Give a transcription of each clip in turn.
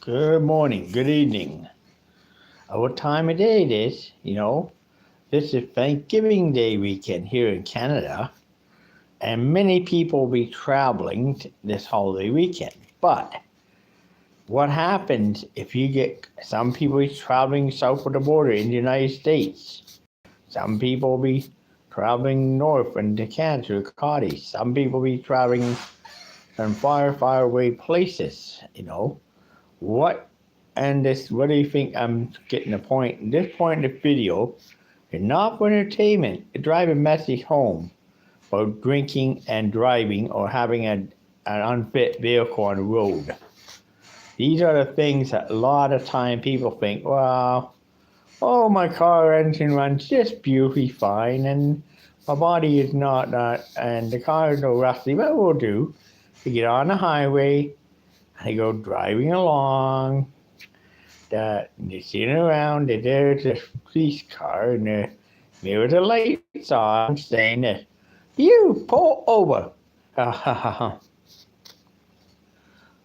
Good morning, good evening. What time of day it is, this is Thanksgiving Day weekend here in Canada, and many people will be traveling this holiday weekend. But what happens if you get some people be traveling south of the border in the United States? Some people will be traveling north into Canada, Cody. Some people will be traveling from far away places. What what do you think I'm getting the point? This point in the video is not for entertainment. To drive a message home about drinking and driving or having an unfit vehicle on the road. These are the things that a lot of time people think, well, oh, my car engine runs just beautifully fine and my body is not that, and the car is no rusty. What we'll do, we get on the highway and they go driving along. They're sitting around, and there's a police car, and there was the lights on saying, you pull over.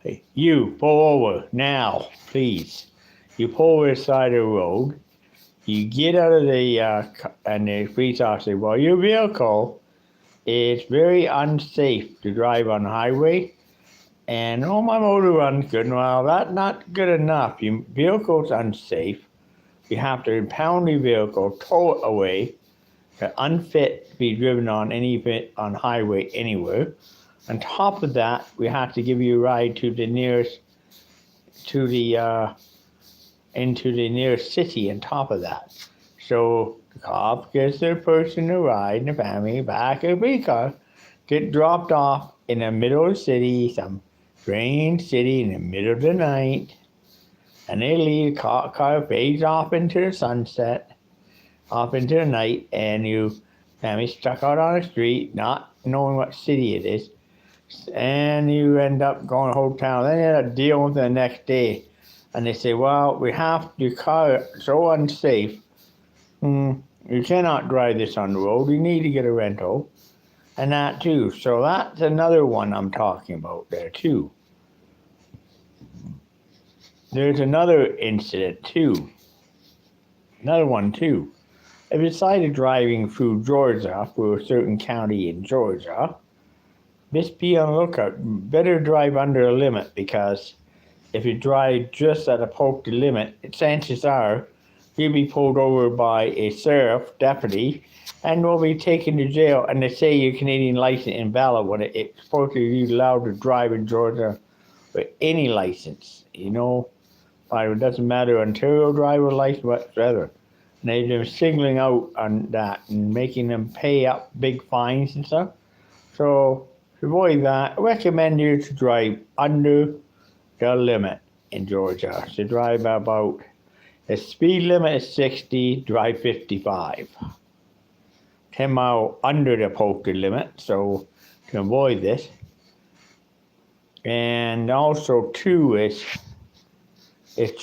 Hey, you pull over now, please. You pull over the side of the road. You get out of and the police officer, well, your vehicle is very unsafe to drive on the highway. And my motor runs good. Well, that's not good enough. Your vehicle's unsafe. You have to impound your vehicle, tow it away, unfit to be driven on on highway anywhere. On top of that, we have to give you a ride to the nearest, into the nearest city on top of that. So the cop gives the person a ride and the family back in a car, get dropped off in the middle of the city, some strange city in the middle of the night, and they leave. The car fades off into the sunset, off into the night, and you family stuck out on the street, not knowing what city it is, and you end up going to a hotel. Then you end up dealing with it the next day, and they say, well, we have your car so unsafe. You cannot drive this on the road. You need to get a rental. And that too. So that's another one I'm talking about there too. There's another incident too. Another one too. If you decided driving through Georgia, through a certain county in Georgia, just be on the lookout. Better drive under a limit, because if you drive just at a posted limit, chances are you'll be pulled over by a sheriff deputy and will be taken to jail. And they say your Canadian license invalid when it's supposed to be allowed to drive in Georgia with any license. It doesn't matter, Ontario driver license whatsoever. And they've been singling out on that and making them pay up big fines and stuff. So to avoid that, I recommend you to drive under the limit in Georgia. To drive about, the speed limit is 60, drive 55. 10 miles under the posted limit, so to avoid this. And also too is if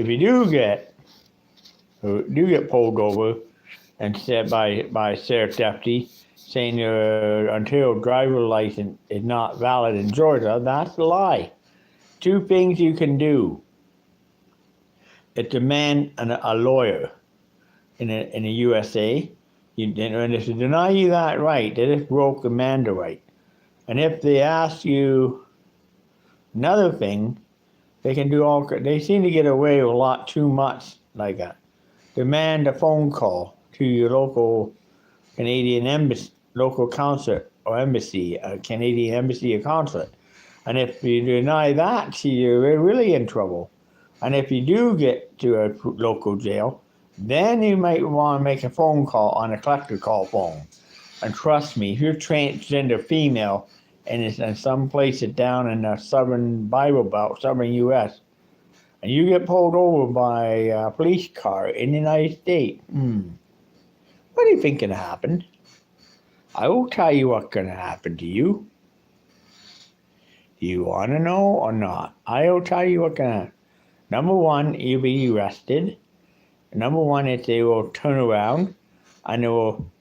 you do get pulled over and said by a sheriff deputy saying your Ontario driver license is not valid in Georgia, that's a lie. Two things you can do. It demand a lawyer in the USA. And if they deny you that right, they just broke the Miranda right. And if they ask you another thing, they can do they seem to get away with a lot too much like that. Demand a phone call to your local Canadian embassy, local consulate or embassy, Canadian embassy or consulate. And if you deny that, you're really in trouble. And if you do get to a local jail, then you might want to make a phone call on a collector call phone. And trust me, if you're transgender female and it's in some places down in the southern Bible Belt, southern U.S., and you get pulled over by a police car in the United States, what do you think can happen? I will tell you what's going to happen to you. Do you want to know or not? I will tell you what's going to happen. Number one, you'll be arrested. Number one is they will turn around and they will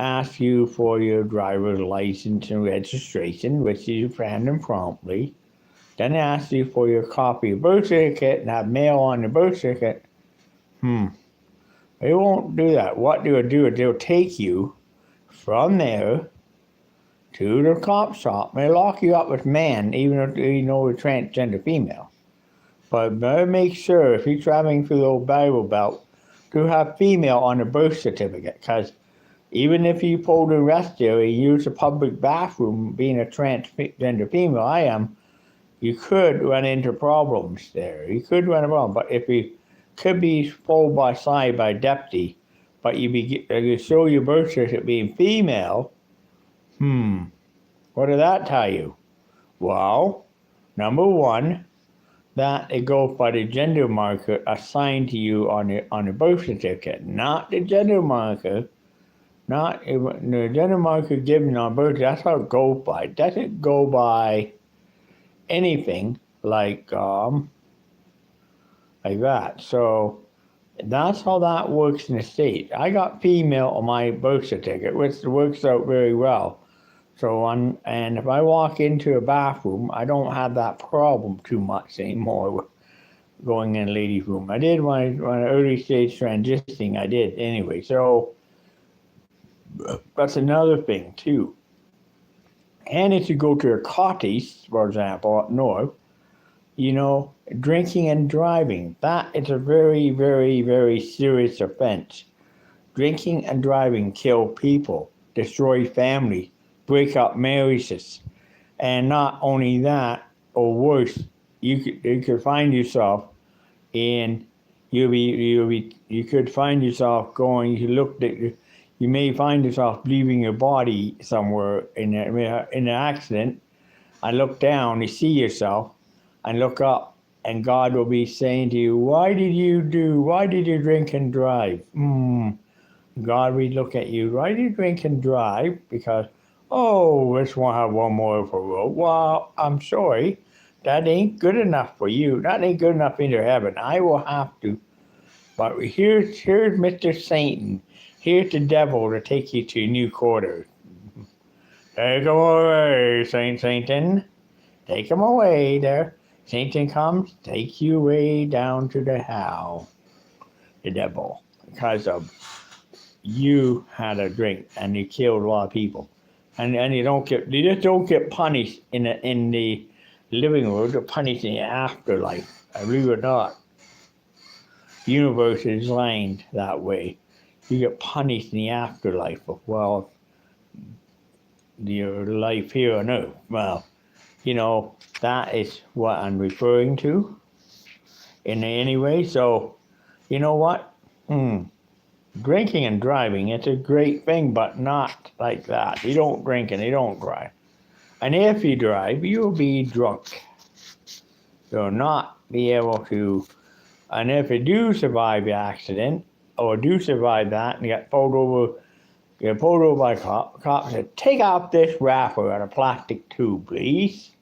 ask you for your driver's license and registration, which is random promptly. Then ask you for your copy of birth certificate and have mail on the birth certificate. They won't do that. What they will do is they'll take you from there to the cop shop. They lock you up with man, even if you know you're transgender female. But better make sure if you're traveling through the old Bible Belt to have female on the birth certificate, because even if you pull the rest there and use a public bathroom, being a transgender female I am, you could run into problems there. You could run a problem, but if you could be pulled by side by a deputy, but you show your birth certificate being female, what did that tell you? Well, number one, that it goes by the gender marker assigned to you on the birth certificate, not the gender marker. Not the gender marker given on birth. That's how it goes by. It doesn't go by anything like that. So that's how that works in the States. I got female on my birth certificate, which works out very well. So and if I walk into a bathroom, I don't have that problem too much anymore with going in a ladies' room. I did when early stage transitioning, I did anyway. So that's another thing too. And if you go to a cottage, for example, up north, drinking and driving, that is a very, very, very serious offense. Drinking and driving kill people, destroy families, break up marriages. And not only that, or worse, you could find yourself in, you could find yourself going, you may find yourself leaving your body somewhere in an accident. I look down, you see yourself, and look up, and God will be saying to you, why did you drink and drive? God will look at you, why did you drink and drive? Because, let's have one more for road. Well, I'm sorry, that ain't good enough for you. That ain't good enough into heaven. I will have to. But here's Mr. Satan. Here's the devil to take you to new quarters. Take him away, Satan. Take him away there. Satan comes, take you way down to the hell. The devil. Because of you had a drink and you killed a lot of people. And you just don't get punished in the living world, you're punished in the afterlife. I believe it or not. The universe is designed that way. You get punished in the afterlife of, your life here on earth. Well, that is what I'm referring to in any way. So, you know what? Drinking and driving, it's a great thing, but not like that. You don't drink and you don't drive. And if you drive, you'll be drunk. You'll not be able to, and if you do survive the accident, or do survive that, and get pulled over by a cop said, take off this wrapper on a plastic tube, please.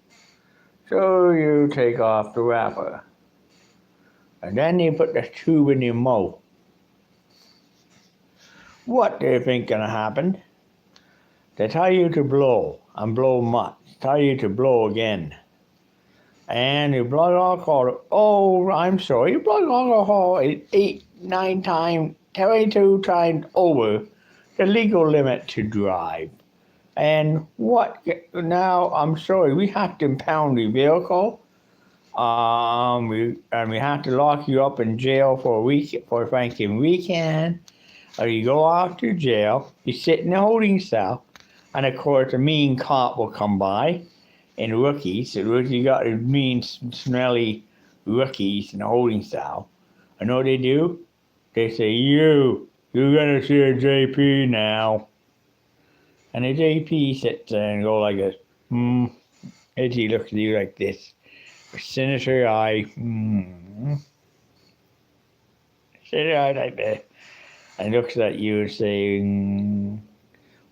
So you take off the wrapper. And then you put the tube in your mouth. What do you think gonna happen? They tell you to blow, and blow much. Tell you to blow again. And your blood alcohol, I'm sorry, your blood alcohol is 8, 9 times, 22 times over the legal limit to drive. And now, I'm sorry, we have to impound your vehicle. We have to lock you up in jail for a week, for Thanksgiving weekend. Or you go off to jail, you sit in the holding cell, and of course a mean cop will come by, and rookies, you got the mean, smelly rookies in the holding cell. I know what they do? They say, you're gonna see a JP now. And the JP sits there and go like this, and he looks at you like this, with sinister eye, sinister eye like this, and looks at you and saying,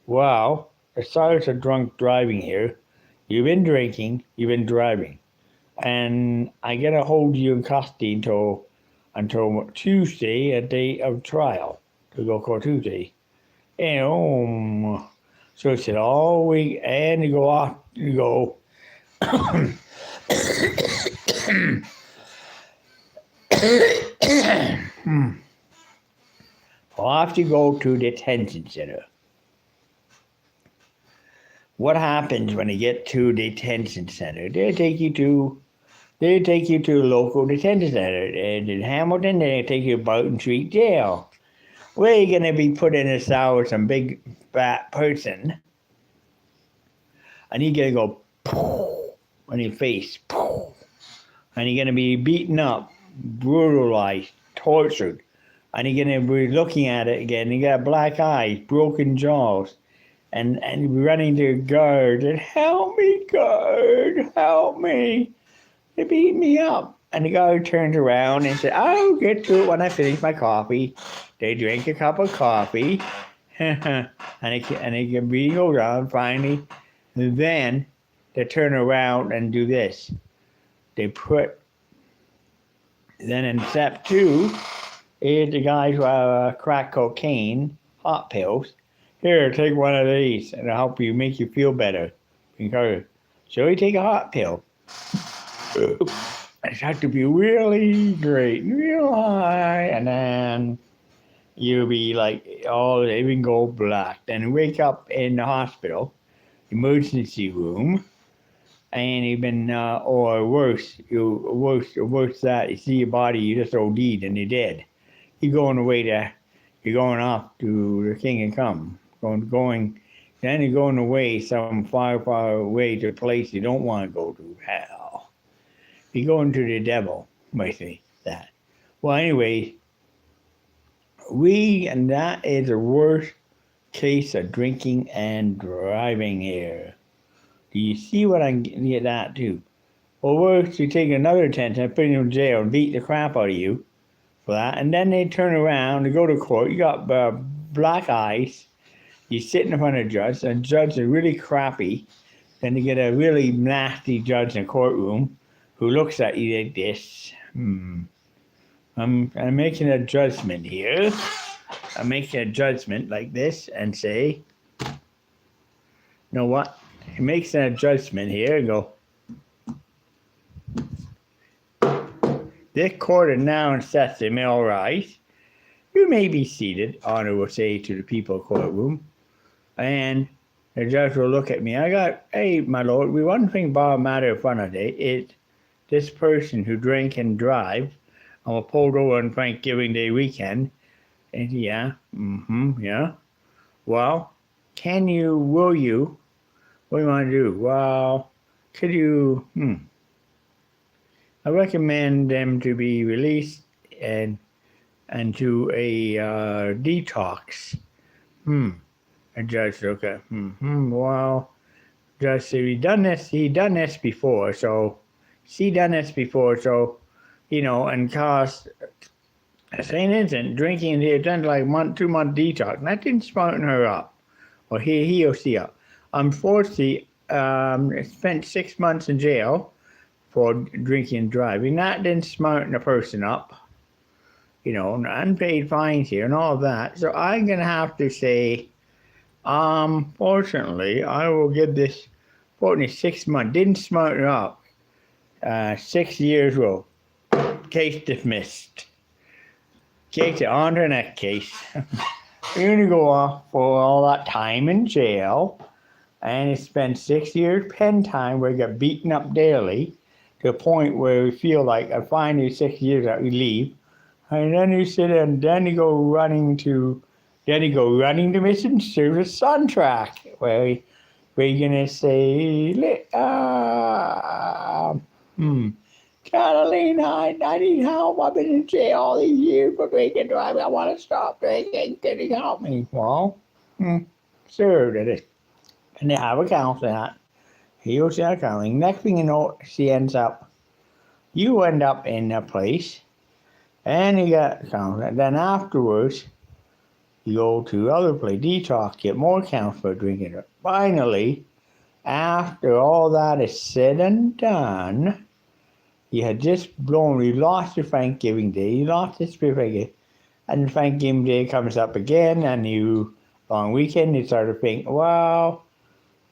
wow, the signs of drunk driving here. You've been drinking, you've been driving. And I gotta hold you in custody until Tuesday, a day of trial, to go court Tuesday. So it's said all week, and you go off, you go. Off you go to detention center. What happens when you get to detention center? They take you to a local detention center. And in Hamilton, they take you to Barton Street Jail. Where you're going to be put in a cell with some big fat person. And you're going to go poof on your face. Poof. And you're going to be beaten up, brutalized, tortured. And you're going to be looking at it again. You got black eyes, broken jaws. And running to guard and help me, guard, help me. They beat me up. And the guard turns around and says, I'll get to it when I finish my coffee. They drink a cup of coffee. and they get beating around finally. And then they turn around and do this. They put, then in step 2, is the guys who crack cocaine, hot pills. Here, take one of these, and it'll help you, make you feel better. So you take a hot pill. It has to be really great, real high, and then you'll be like, even go black. Then you wake up in the hospital, emergency room, and you've been, or worse that, you see your body, you just OD'd and you're dead. You're going off to the kingdom come. Then you're going away some far, far away to a place you don't want to go to, hell. You're going to the devil, basically, that. Well, anyway, and that is the worst case of drinking and driving here. Do you see what I'm getting at that too? Well, worse, you take another detention and put you in jail and beat the crap out of you for that, and then they turn around and go to court. You got black eyes. You sit in front of a judge, and the judge is really crappy. Then you get a really nasty judge in a courtroom who looks at you like this. I'm making a judgment here. I'm making a judgment like this and say, you know what? He makes a judgment here and go, this court now sets him all right. You may be seated, Honor will say to the people courtroom. And the judge will look at me. Hey, my lord, we one thing about a matter in front of it is this person who drank and drive and was pulled over on Thanksgiving Day weekend. And yeah. Well, will you, what do you want to do? Well, could you, I recommend them to be released and to a detox. A judge look at, well, judge said he done this before, so, and caused the same incident, drinking, he had done like 2-month detox, and that didn't smarten her up, or he or she up. Unfortunately, spent 6 months in jail for drinking and driving. That didn't smarten a person up, unpaid fines here and all of that. So I'm going to have to say, fortunately, I will give this 6 months. Didn't smarten her up. 6 years rule. Case dismissed. Case on to the next case. You're going to go off for all that time in jail. And you spend 6 years pen time where you get beaten up daily to a point where you feel like, I finally 6 years out, you leave. And then you sit and then you go running to Mission Service Soundtrack, where you're going to say, Catalina, I need help. I've been in jail all these years for drinking and driving. I want to stop drinking. Can you help me? Well, sure, that is. And they have a counselor. He will see a counseling. Next thing you know, you end up in a place, and you got a counselor. Then afterwards, you go to other place, detox, get more counselor drinking. Finally, after all that is said and done, you had just you lost your Thanksgiving Day, you lost this Thanksgiving, and Thanksgiving Day comes up again, and you long weekend, they start to think, well,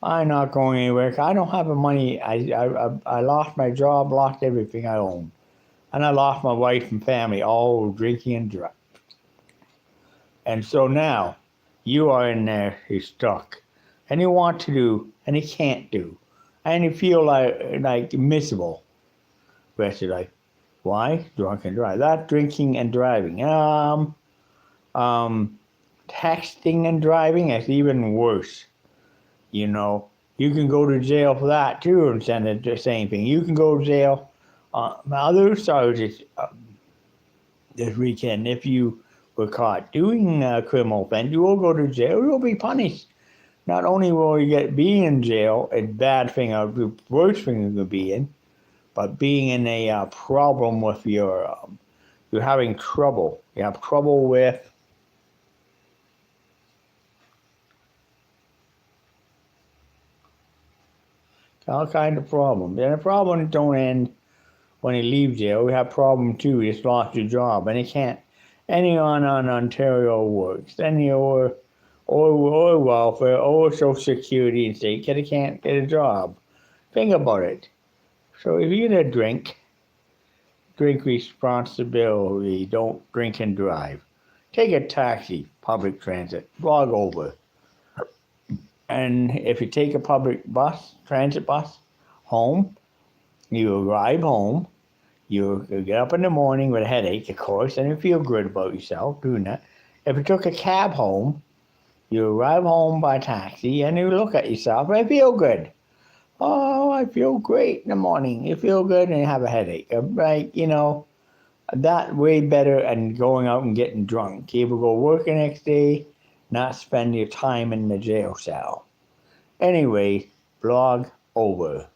I'm not going anywhere. 'Cause I don't have the money. I lost my job, lost everything I own. And I lost my wife and family, all drinking and drunk. And so now you are in there, you're stuck. And you want to do, and you can't do. And you feel like miserable the rest of your life. Why? Drunk and drive. That drinking and driving. Texting and driving is even worse. You know, you can go to jail for that too and send it the same thing. You can go to jail on other charges this weekend if you were caught doing a criminal offense. You will go to jail. You will be punished. Not only will you be in jail, a bad thing, the worst thing you could be in, but being in a problem with you're having trouble. You have trouble with all kinds of problems. And the problems don't end when you leave jail. We have problem too. You just lost your job, and you can't. Anyone on Ontario works, any or welfare or Social Security and state, because they can't get a job. Think about it. So if you're gonna drink responsibly. Don't drink and drive. Take a taxi, public transit, log over. And if you take a public bus, transit bus, home, you arrive home, you get up in the morning with a headache, of course, and you feel good about yourself doing that. If you took a cab home, you arrive home by taxi, and you look at yourself, and I feel good. Oh, I feel great in the morning. You feel good, and you have a headache. Right, that way better than going out and getting drunk. You will go work the next day, not spend your time in the jail cell. Anyway, blog over.